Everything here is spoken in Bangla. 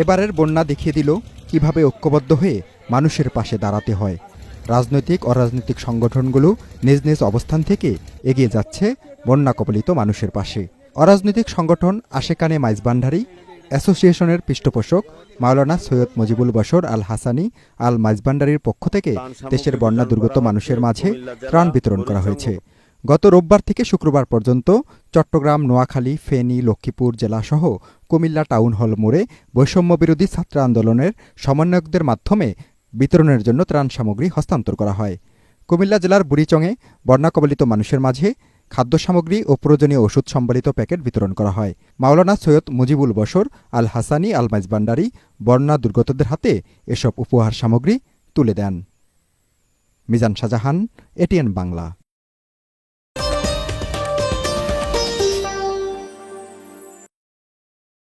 এবারের বন্যা দেখিয়ে দিল কিভাবে ঐক্যবদ্ধ হয়ে মানুষের পাশে দাঁড়াতে হয়। রাজনৈতিক অরাজনৈতিক সংগঠনগুলো নিজ নিজ অবস্থান থেকে এগিয়ে যাচ্ছে বন্যা কবলিত মানুষের পাশে। অরাজনৈতিক সংগঠন আশেকানে মাইজভান্ডারী অ্যাসোসিয়েশনের পৃষ্ঠপোষক মাওলানা সৈয়দ মুজিবুল বশর আল হাসানি আল মাইজভান্ডারীর পক্ষ থেকে দেশের বন্যা দুর্গত মানুষের মাঝে ত্রাণ বিতরণ করা হয়েছে। গত রোববার থেকে শুক্রবার পর্যন্ত চট্টগ্রাম, নোয়াখালী, ফেনী, লক্ষ্মীপুর জেলাসহ কুমিল্লা টাউন হল মোড়ে বৈষম্যবিরোধী ছাত্র আন্দোলনের সমন্বয়কদের মাধ্যমে বিতরণের জন্য ত্রাণ সামগ্রী হস্তান্তর করা হয়। কুমিল্লা জেলার বুড়িচংয়ে বন্যা কবলিত মানুষের মাঝে খাদ্য সামগ্রী ও প্রয়োজনীয় ওষুধ সম্বলিত প্যাকেট বিতরণ করা হয়। মাওলানা সৈয়দ মুজিবুল বশর আল হাসানি আল মাইজভান্ডারী বন্যা দুর্গতদের হাতে এসব উপহার সামগ্রী তুলে দেন। মিজান শাহজাহান, এটিএন বাংলা।